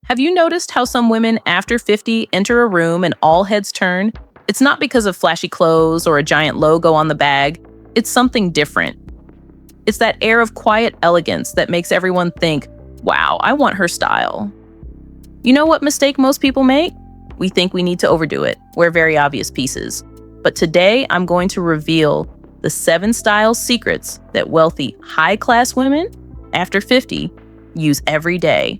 Have you noticed how some women after 50 enter a room and all heads turn? It's not because of flashy clothes or a giant logo on the bag. It's something different. It's that air of quiet elegance that makes everyone think, wow, I want her style. You know what mistake most people make? We think we need to overdo it, wear very obvious pieces. But today, I'm going to reveal the 7 style secrets that wealthy, high-class women after 50 use every day.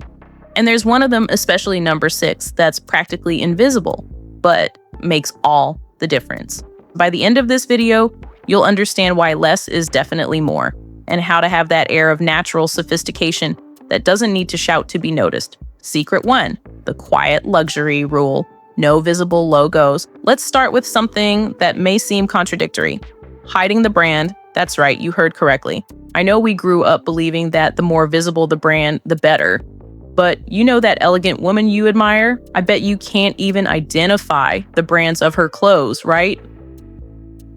And there's one of them, especially number 6, that's practically invisible, but makes all the difference. By the end of this video, you'll understand why less is definitely more, and how to have that air of natural sophistication that doesn't need to shout to be noticed. Secret 1, the quiet luxury rule. No visible logos. Let's start with something that may seem contradictory. Hiding the brand. That's right, you heard correctly. I know we grew up believing that the more visible the brand, the better. But you know that elegant woman you admire? I bet you can't even identify the brands of her clothes, right?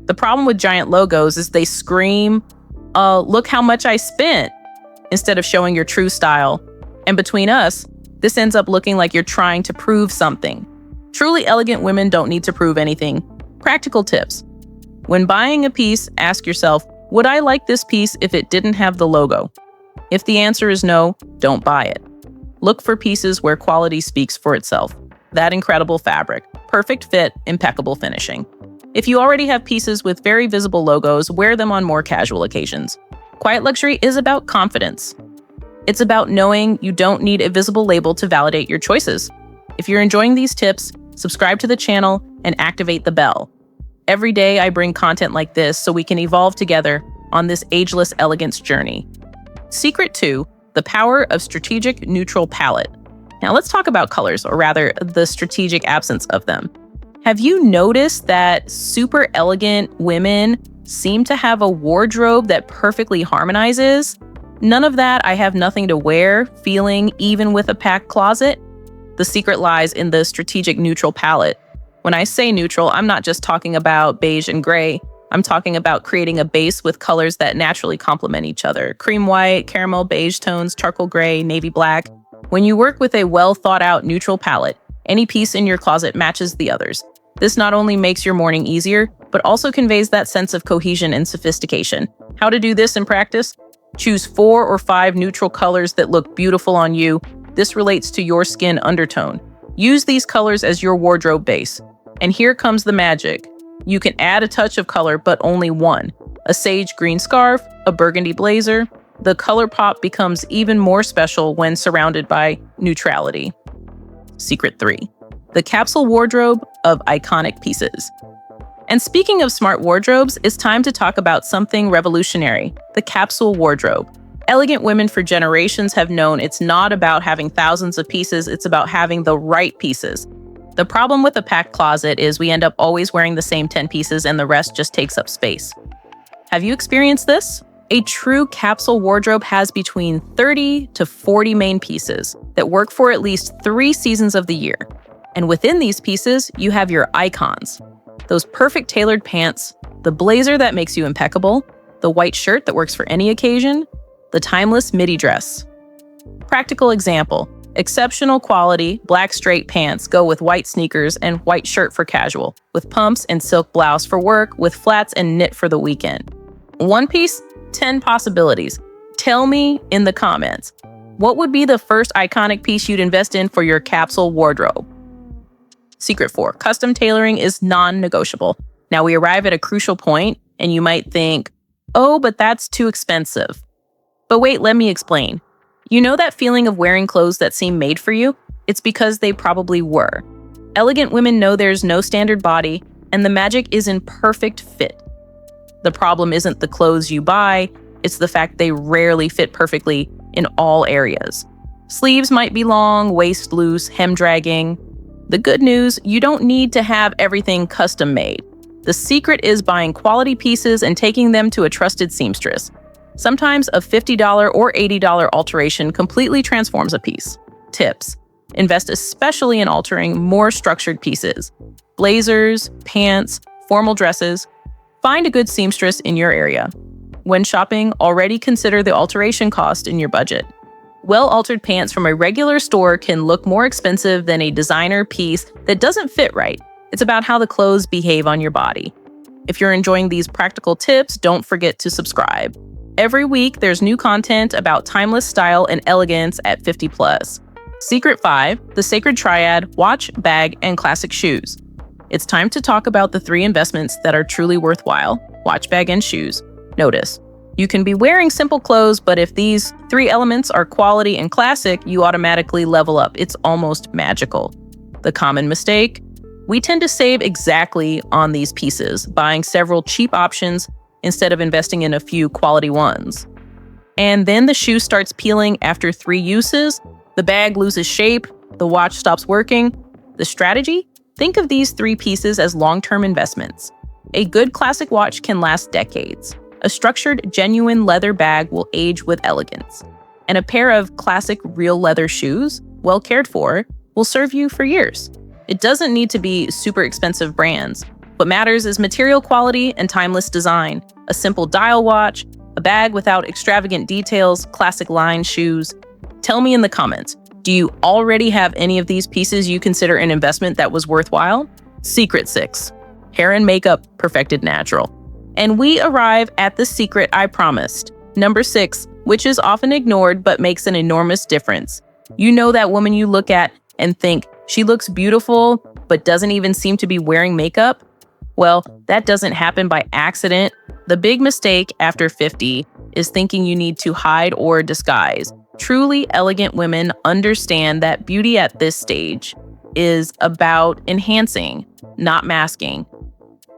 The problem with giant logos is they scream, look how much I spent, instead of showing your true style. And between us, this ends up looking like you're trying to prove something. Truly elegant women don't need to prove anything. Practical tips. When buying a piece, ask yourself, would I like this piece if it didn't have the logo? If the answer is no, don't buy it. Look for pieces where quality speaks for itself. That incredible fabric, perfect fit, impeccable finishing. If you already have pieces with very visible logos, wear them on more casual occasions. Quiet luxury is about confidence. It's about knowing you don't need a visible label to validate your choices. If you're enjoying these tips, subscribe to the channel and activate the bell. Every day I bring content like this so we can evolve together on this ageless elegance journey. Secret 2, the power of strategic neutral palette. Now let's talk about colors, or rather the strategic absence of them. Have you noticed that super elegant women seem to have a wardrobe that perfectly harmonizes? None of that I have nothing to wear feeling, even with a packed closet. The secret lies in the strategic neutral palette. When I say neutral, I'm not just talking about beige and gray. I'm talking about creating a base with colors that naturally complement each other. Cream white, caramel beige tones, charcoal gray, navy black. When you work with a well thought out neutral palette, any piece in your closet matches the others. This not only makes your morning easier, but also conveys that sense of cohesion and sophistication. How to do this in practice? Choose 4 or 5 neutral colors that look beautiful on you. This relates to your skin undertone. Use these colors as your wardrobe base. And here comes the magic. You can add a touch of color, but only one. A sage green scarf, a burgundy blazer. The color pop becomes even more special when surrounded by neutrality. Secret 3, the capsule wardrobe of iconic pieces. And speaking of smart wardrobes, it's time to talk about something revolutionary, the capsule wardrobe. Elegant women for generations have known it's not about having thousands of pieces, it's about having the right pieces. The problem with a packed closet is we end up always wearing the same 10 pieces and the rest just takes up space. Have you experienced this? A true capsule wardrobe has between 30 to 40 main pieces that work for at least 3 seasons of the year. And within these pieces, you have your icons. Those perfect tailored pants, the blazer that makes you impeccable, the white shirt that works for any occasion, the timeless midi dress. Practical example. Exceptional quality, black straight pants go with white sneakers and white shirt for casual, with pumps and silk blouse for work, with flats and knit for the weekend. One piece, 10 possibilities. Tell me in the comments, what would be the first iconic piece you'd invest in for your capsule wardrobe? Secret 4, custom tailoring is non-negotiable. Now we arrive at a crucial point and you might think, oh, but that's too expensive. But wait, let me explain. You know that feeling of wearing clothes that seem made for you? It's because they probably were. Elegant women know there's no standard body, and the magic is in perfect fit. The problem isn't the clothes you buy, it's the fact they rarely fit perfectly in all areas. Sleeves might be long, waist loose, hem dragging. The good news, you don't need to have everything custom made. The secret is buying quality pieces and taking them to a trusted seamstress. Sometimes a $50 or $80 alteration completely transforms a piece. Tips: invest especially in altering more structured pieces. Blazers, pants, formal dresses. Find a good seamstress in your area. When shopping, already consider the alteration cost in your budget. Well-altered pants from a regular store can look more expensive than a designer piece that doesn't fit right. It's about how the clothes behave on your body. If you're enjoying these practical tips, don't forget to subscribe. Every week, there's new content about timeless style and elegance at 50+. Secret 5, the sacred triad, watch, bag, and classic shoes. It's time to talk about the 3 investments that are truly worthwhile: watch, bag, and shoes. Notice, you can be wearing simple clothes, but if these 3 elements are quality and classic, you automatically level up. It's almost magical. The common mistake? We tend to save exactly on these pieces, buying several cheap options instead of investing in a few quality ones. And then the shoe starts peeling after 3 uses, the bag loses shape, the watch stops working. The strategy? Think of these 3 pieces as long-term investments. A good classic watch can last decades. A structured, genuine leather bag will age with elegance. And a pair of classic real leather shoes, well cared for, will serve you for years. It doesn't need to be super expensive brands. What matters is material quality and timeless design. A simple dial watch, a bag without extravagant details, classic line shoes. Tell me in the comments, do you already have any of these pieces you consider an investment that was worthwhile? Secret 6, hair and makeup perfected natural. And we arrive at the secret I promised. Number 6, which is often ignored but makes an enormous difference. You know that woman you look at and think, she looks beautiful but doesn't even seem to be wearing makeup? Well, that doesn't happen by accident. The big mistake after 50 is thinking you need to hide or disguise. Truly elegant women understand that beauty at this stage is about enhancing, not masking.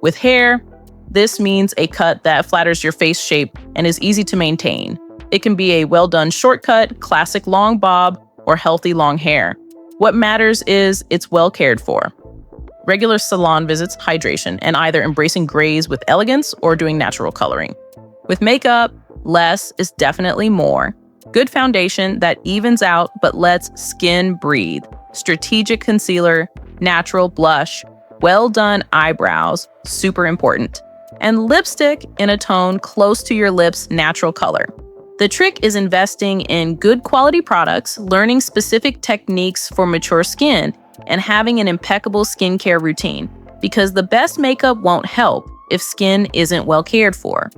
With hair, this means a cut that flatters your face shape and is easy to maintain. It can be a well-done shortcut, classic long bob, or healthy long hair. What matters is it's well cared for. Regular salon visits, hydration, and either embracing grays with elegance or doing natural coloring. With makeup, less is definitely more. Good foundation that evens out but lets skin breathe. Strategic concealer, natural blush, well-done eyebrows, super important. And lipstick in a tone close to your lips' natural color. The trick is investing in good quality products, learning specific techniques for mature skin, and having an impeccable skincare routine, because the best makeup won't help if skin isn't well cared for.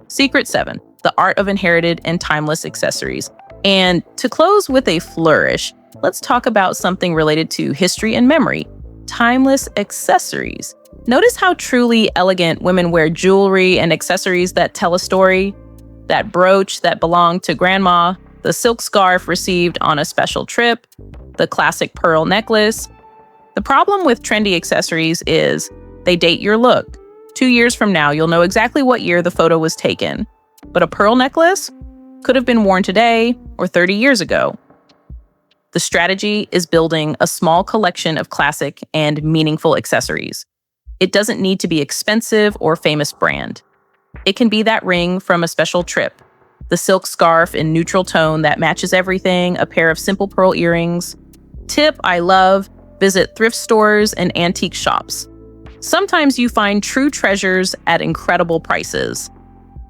Secret 7, the art of inherited and timeless accessories. And to close with a flourish, let's talk about something related to history and memory: timeless accessories. Notice how truly elegant women wear jewelry and accessories that tell a story. That brooch that belonged to grandma, the silk scarf received on a special trip, the classic pearl necklace. The problem with trendy accessories is they date your look. 2 years from now, you'll know exactly what year the photo was taken. But a pearl necklace could have been worn today or 30 years ago. The strategy is building a small collection of classic and meaningful accessories. It doesn't need to be expensive or famous brand. It can be that ring from a special trip, the silk scarf in neutral tone that matches everything, a pair of simple pearl earrings. Tip I love, visit thrift stores and antique shops. Sometimes you find true treasures at incredible prices.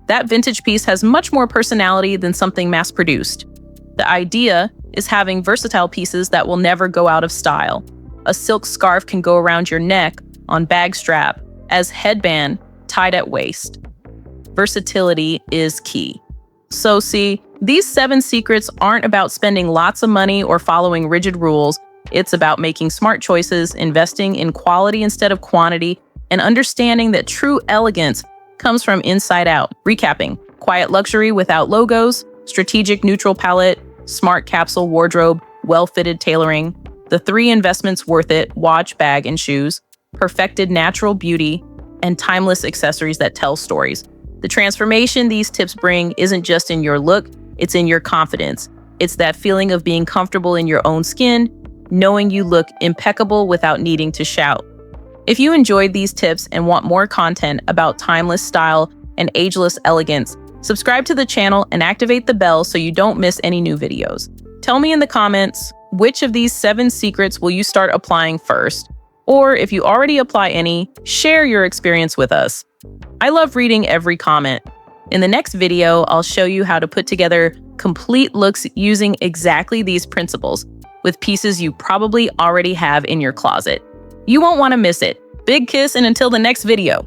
That vintage piece has much more personality than something mass-produced. The idea is having versatile pieces that will never go out of style. A silk scarf can go around your neck, on bag strap, as headband, tied at waist. Versatility is key. So see, these 7 secrets aren't about spending lots of money or following rigid rules. It's about making smart choices, investing in quality instead of quantity, and understanding that true elegance comes from inside out. Recapping: quiet luxury without logos, strategic neutral palette, smart capsule wardrobe, well-fitted tailoring. The 3 investments worth it: watch, bag, and shoes. Perfected natural beauty, and timeless accessories that tell stories. The transformation these tips bring isn't just in your look, it's in your confidence. It's that feeling of being comfortable in your own skin, knowing you look impeccable without needing to shout. If you enjoyed these tips and want more content about timeless style and ageless elegance, subscribe to the channel and activate the bell so you don't miss any new videos. Tell me in the comments, which of these 7 secrets will you start applying first? Or if you already apply any, share your experience with us. I love reading every comment. In the next video, I'll show you how to put together complete looks using exactly these principles with pieces you probably already have in your closet. You won't want to miss it. Big kiss, and until the next video.